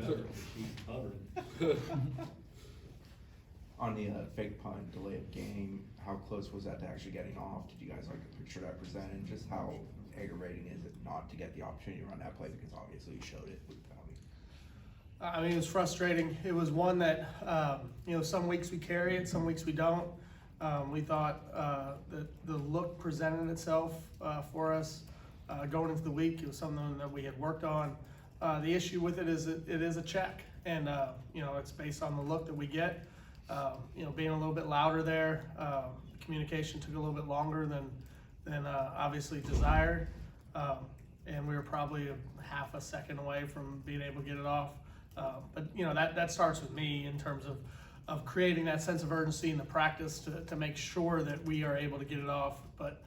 better because she's covered. On the fake punt, delay of game, how close was that to actually getting off? Did you guys like the picture that presented? Just how aggravating is it not to get the opportunity to run that play, because obviously you showed it with penalty? I mean, it was frustrating. It was one that, some weeks we carry it, some weeks we don't. We thought that the look presented itself for us going into the week. It was something that we had worked on. The issue with it is it is a check, and it's based on the look that we get. Being a little bit louder there, communication took a little bit longer than obviously desired, and we were probably a half a second away from being able to get it off. But that starts with me in terms of creating that sense of urgency in the practice to make sure that we are able to get it off. But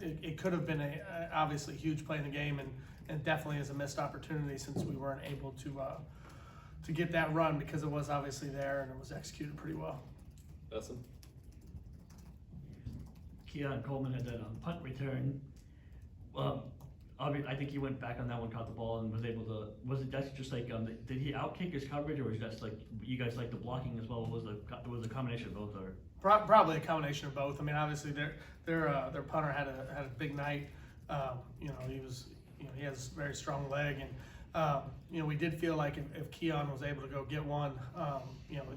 it could have been obviously a huge play in the game, and definitely is a missed opportunity since we weren't able to get that run, because it was obviously there and it was executed pretty well. Dustin? Keon Coleman had that punt return. I think he went back on that one, caught the ball, and was able to. That's just like did he outkick his coverage, or was that like you guys like the blocking as well? Was a combination of both, or? Probably a combination of both. I mean, obviously their punter had a big night. He has a very strong leg, and we did feel like if Keon was able to go get one,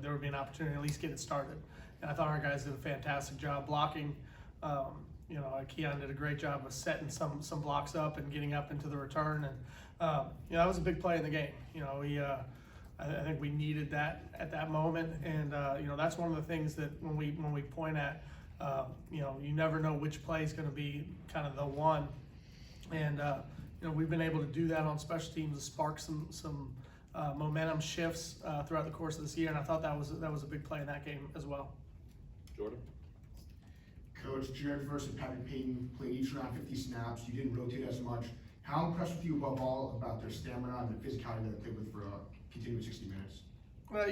there would be an opportunity to at least get it started. And I thought our guys did a fantastic job blocking. Keon did a great job of setting some blocks up and getting up into the return, and that was a big play in the game. I think we needed that at that moment, and that's one of the things that when we point at, you never know which play is going to be kind of the one, and we've been able to do that on special teams to spark some momentum shifts throughout the course of this year, and I thought that was a big play in that game as well. Jordan? Coach, Jared versus Patrick Payton played each round 50 snaps. You didn't rotate as much. How impressed with you above all about their stamina and the physicality that they played with for a continuous 60 minutes? Well,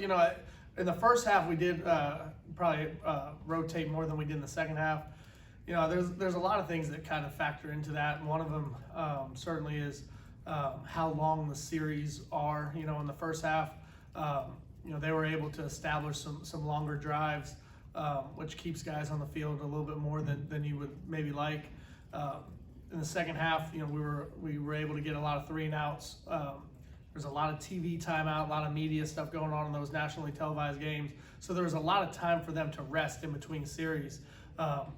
in the first half we did probably rotate more than we did in the second half. There's a lot of things that kind of factor into that, and one of them certainly is how long the series are. In the first half, they were able to establish some longer drives, which keeps guys on the field a little bit more than you would maybe like. In the second half, we were able to get a lot of 3-and-outs. There's a lot of TV timeout, a lot of media stuff going on in those nationally televised games. So there was a lot of time for them to rest in between series.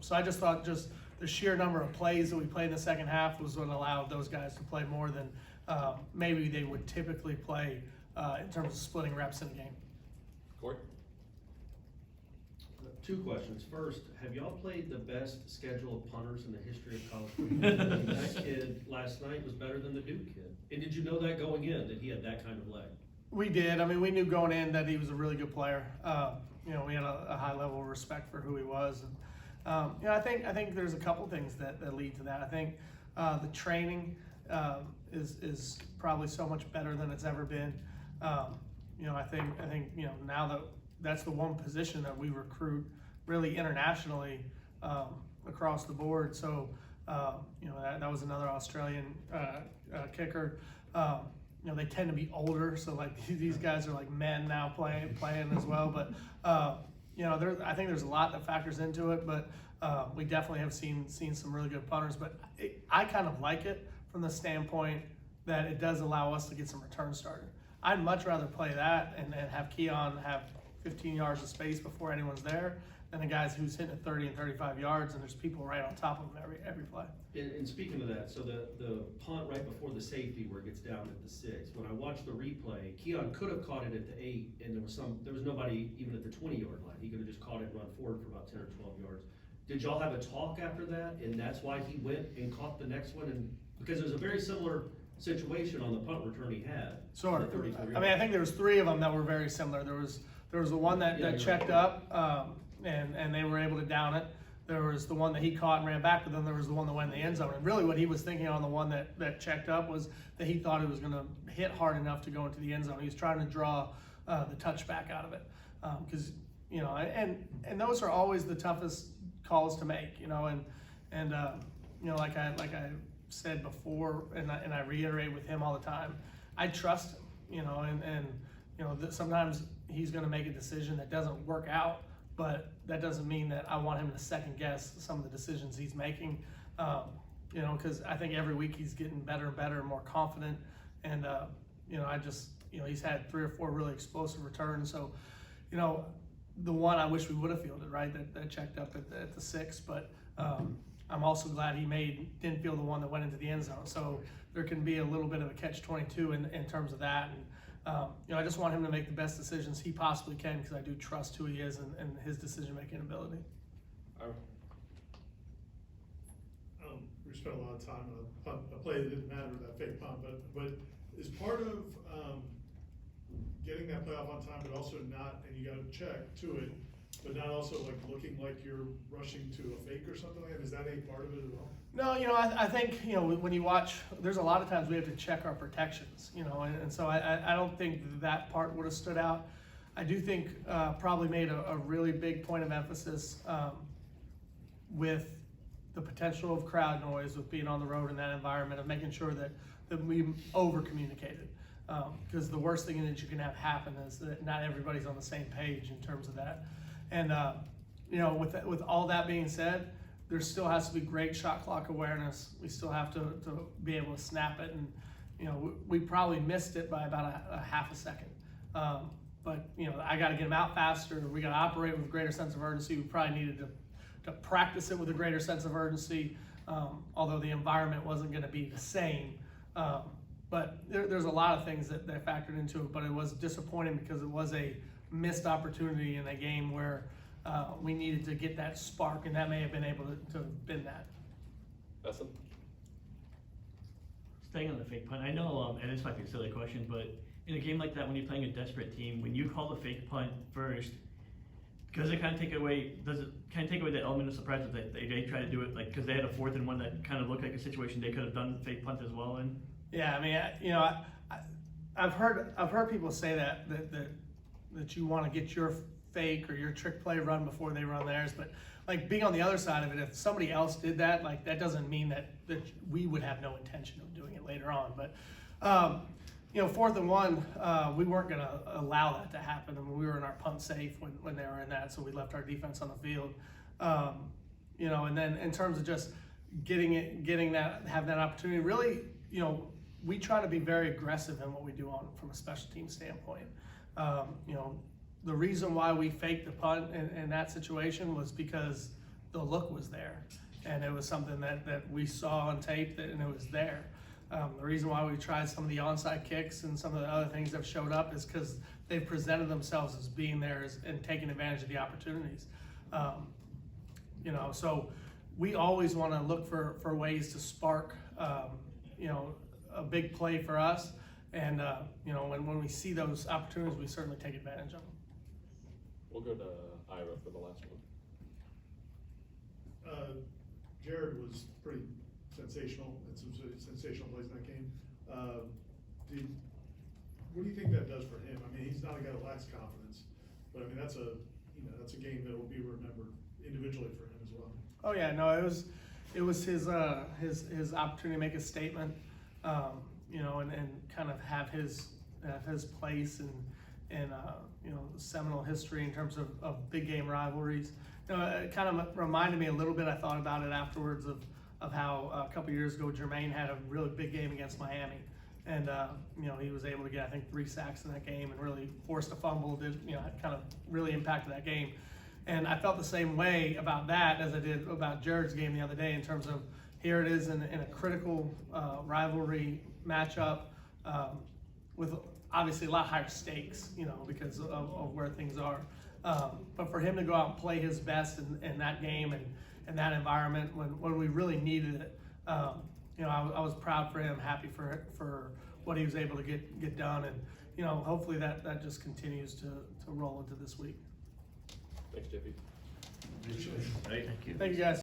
So I just thought the sheer number of plays that we played in the second half was what allowed those guys to play more than maybe they would typically play in terms of splitting reps in a game. Corey? Two questions. First, have y'all played the best schedule of punters in the history of college football? That kid last night was better than the Duke kid. And did you know that going in, that he had that kind of leg? We did. I mean, we knew going in that he was a really good player. We had a high level of respect for who he was. And, I think there's a couple things that lead to that. I think the training is probably so much better than it's ever been. I think now that that's the one position that we recruit really internationally across the board. So that was another Australian kicker. They tend to be older, so like these guys are like men now playing as well. But I think there's a lot that factors into it. But we definitely have seen some really good punters. But I kind of like it from the standpoint that it does allow us to get some returns started. I'd much rather play that and have Keon have 15 yards of space before anyone's there than the guys who's hitting at 30 and 35 yards and there's people right on top of them every play. And speaking of that, so the punt right before the safety where it gets down at the 6, when I watched the replay, Keon could have caught it at the 8, and there was nobody even at the 20-yard line. He could have just caught it and run forward for about 10 or 12 yards. Did y'all have a talk after that, and that's why he went and caught the next one? And because it was a very similar situation on the punt return he had. Sure. I mean, I think there was 3 of them that were very similar. There was the one that checked up, and they were able to down it. There was the one that he caught and ran back, but then there was the one that went in the end zone. And really what he was thinking on the one that checked up was that he thought it was going to hit hard enough to go into the end zone. He was trying to draw the touchback out of it. Because, and those are always the toughest calls to make, like I said before, and I reiterate with him all the time, I trust him, you know, and you know, sometimes he's gonna make a decision that doesn't work out, but that doesn't mean that I want him to second guess some of the decisions he's making. You know, because I think every week he's getting better and better and more confident. And, you know, you know, he's had 3 or 4 really explosive returns. So, you know, the one I wish we would have fielded, right, that checked up at the 6. But I'm also glad he didn't field the one that went into the end zone. So there can be a little bit of a catch-22 in terms of that. And, you know, I just want him to make the best decisions he possibly can, because I do trust who he is and his decision-making ability. Ira? We spent a lot of time on a play that didn't matter, that fake punt, but is part of getting that playoff on time, but also not, and you got to check to it, but not also like looking like you're rushing to a fake or something like that? Is that a part of it at all? No, you know, I think, you know, when you watch, there's a lot of times we have to check our protections, you know, and so I don't think that part would have stood out. I do think probably made a really big point of emphasis with the potential of crowd noise, with being on the road in that environment, of making sure that we over-communicated. Because the worst thing that you can have happen is that not everybody's on the same page in terms of that. And, you know, with all that being said, there still has to be great shot clock awareness. We still have to be able to snap it. And, you know, we probably missed it by about a half a second. But, you know, I got to get them out faster. We got to operate with a greater sense of urgency. We probably needed to practice it with a greater sense of urgency, although the environment wasn't going to be the same. But there's a lot of things that factored into it, but it was disappointing because it was a missed opportunity in a game where we needed to get that spark, and that may have been able to have been that. Essen? Staying on the fake punt, I know, and this might be a silly question, but in a game like that, when you're playing a desperate team, when you call the fake punt first, does it kind of take away the element of surprise that they try to do it, like, because they had a 4th and 1 that kind of looked like a situation they could have done fake punt as well in? Yeah, I mean, you know, I've heard people say that you want to get your fake or your trick play run before they run theirs, but like being on the other side of it, if somebody else did that, like that doesn't mean that we would have no intention of doing it later on. But you know, 4th and 1, we weren't going to allow that to happen. I mean, we were in our punt safe when they were in that, so we left our defense on the field. You know, and then in terms of just having that opportunity, really, you know, we try to be very aggressive in what we do from a special team standpoint. You know, the reason why we faked the punt in that situation was because the look was there, and it was something that we saw on tape and it was there. The reason why we tried some of the onside kicks and some of the other things that have showed up is because they've presented themselves as being there and taking advantage of the opportunities. You know, so we always want to look for ways to spark, you know, a big play for us. And, you know, when we see those opportunities, we certainly take advantage of them. We'll go to Ira for the last one. Jared was pretty sensational, and some sensational plays in that game. What do you think that does for him? I mean, he's not a guy that lacks confidence, but I mean, that's a game that will be remembered individually for him as well. Oh yeah, no, it was his opportunity to make a statement, you know, and kind of have his place and you know, seminal history in terms of big game rivalries. You know, it kind of reminded me a little bit. I thought about it afterwards of how a couple years ago Jermaine had a really big game against Miami, and you know, he was able to get, I think, 3 sacks in that game and really forced a fumble. You know, it kind of really impacted that game. And I felt the same way about that as I did about Jared's game the other day, in terms of here it is in a critical rivalry matchup with obviously a lot higher stakes, you know, because of where things are. But for him to go out and play his best in that game and that environment when we really needed it, you know, I was proud for him, happy for what he was able to get done, and you know, hopefully that just continues to roll into this week. Thanks, JP. Thank you. Thank you, guys.